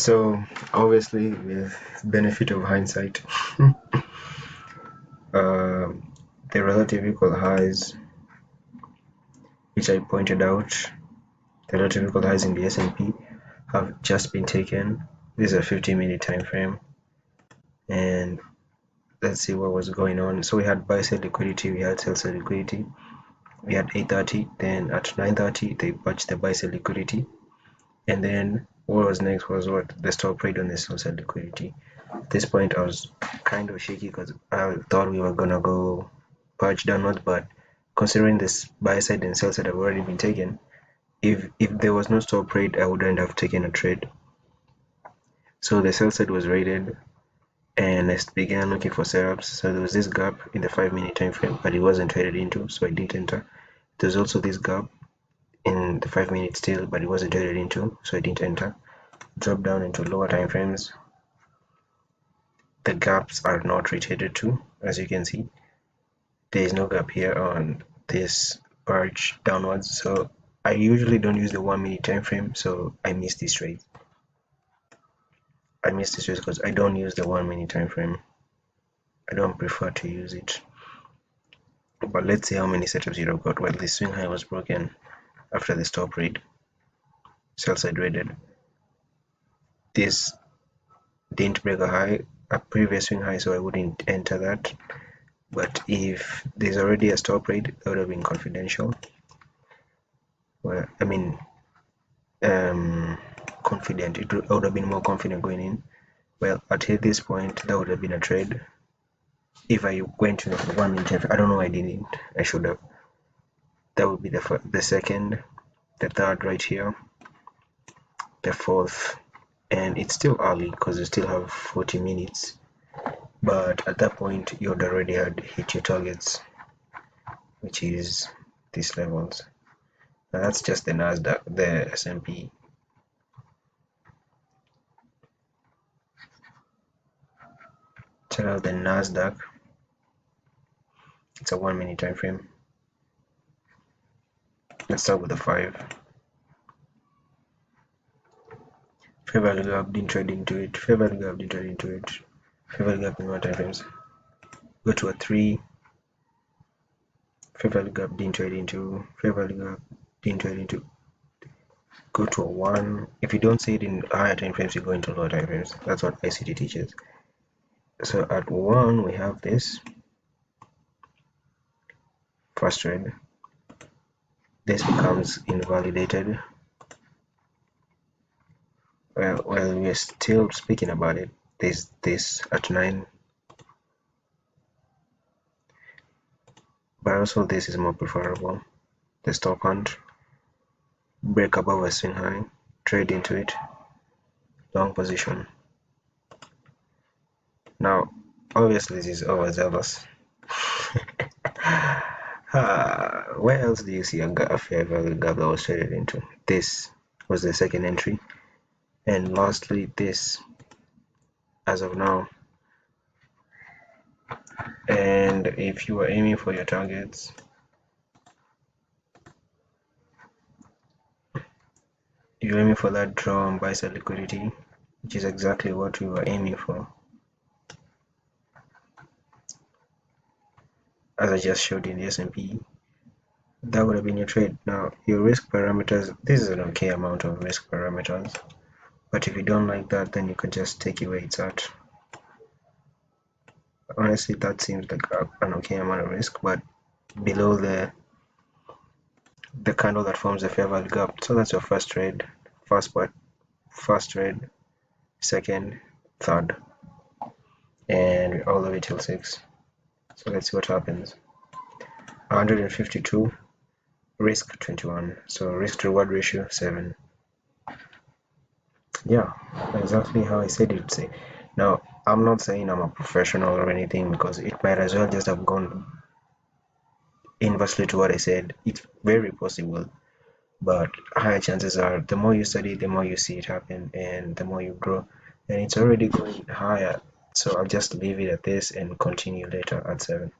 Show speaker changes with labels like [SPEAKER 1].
[SPEAKER 1] So obviously, with benefit of hindsight, uh, the relative equal highs, which I pointed out, the relative equal highs in the S&P have just been taken. This is a 50-minute time frame, and let's see what was going on. So we had buy side liquidity, we had sell side liquidity. We had 8:30, then at 9:30 they patched the buy side liquidity, and then what was next was what the stop trade on the sell side liquidity. At this point I was kind of shaky because I thought we were gonna go patch downwards, but considering this buy side and sell side have already been taken, if there was no stop trade I wouldn't have taken a trade. So the sell side was rated, and I began looking for setups. So there was this gap in the 5-minute time frame, but it wasn't traded into, so I didn't enter. There's also this gap in the 5 minutes still, but it wasn't traded into, so I didn't enter. Drop down into lower time frames. The gaps are not retraded to, as you can see. There is no gap here on this purge downwards, so I usually don't use the 1-minute time frame, so I missed this trade. I missed this trade because I don't use the 1-minute time frame. I don't prefer to use it. But let's see how many setups you have got. Well, the swing high was broken after the stop trade. Sell side rated. This didn't break a previous swing high, so I wouldn't enter that. But if there's already a stop rate, that would have been confidential. Well, I mean, confident. I would have been more confident going in. Well, at this point, that would have been a trade. If I went to 1-minute, I don't know why I didn't. I should have. That would be the second, the third right here, the fourth, and it's still early because you still have 40 minutes. But at that point, you would already had hit your targets, which is these levels. Now that's just the Nasdaq, the S&P. Check out the Nasdaq. It's a 1-minute time frame. Let's start with the 5. Fair value gap, didn't trade into it. Fair value gap, didn't trade into it. Fair value gap in 1 time frames. Go to a 3. Fair value gap, didn't trade into. Fair value gap, didn't trade into. Go to a 1. If you don't see it in higher time frames, you go into lower time frames. That's what ICT teaches. So at 1 we have this first trade. This becomes invalidated. Well, we're still speaking about it. There's this at 9, but also this is more preferable. The stop hunt, break above a swing high, trade into it, long position. Now, obviously this is overzealous. Where else do you see a fair value gap that was traded into? This was the second entry, and lastly this as of now. And if you are aiming for your targets, you're aiming for that draw on buy side liquidity, which is exactly what we were aiming for, as I just showed in the S&P. That would have been your trade. Now your risk parameters, this is an okay amount of risk parameters, but if you don't like that, then you can just take it where it's at. Honestly, that seems like an okay amount of risk, but below the candle that forms the fair value gap. So that's your first trade, first trade, second, third, and all the way till 6. So let's see what happens. 152, risk 21, so risk to reward ratio 7. Yeah, exactly how I said it. Say, now I'm not saying I'm a professional or anything, because it might as well just have gone inversely to what I said. It's very possible, but higher chances are the more you study, the more you see it happen, and the more you grow. And it's already going higher, so I'll just leave it at this and continue later at 7.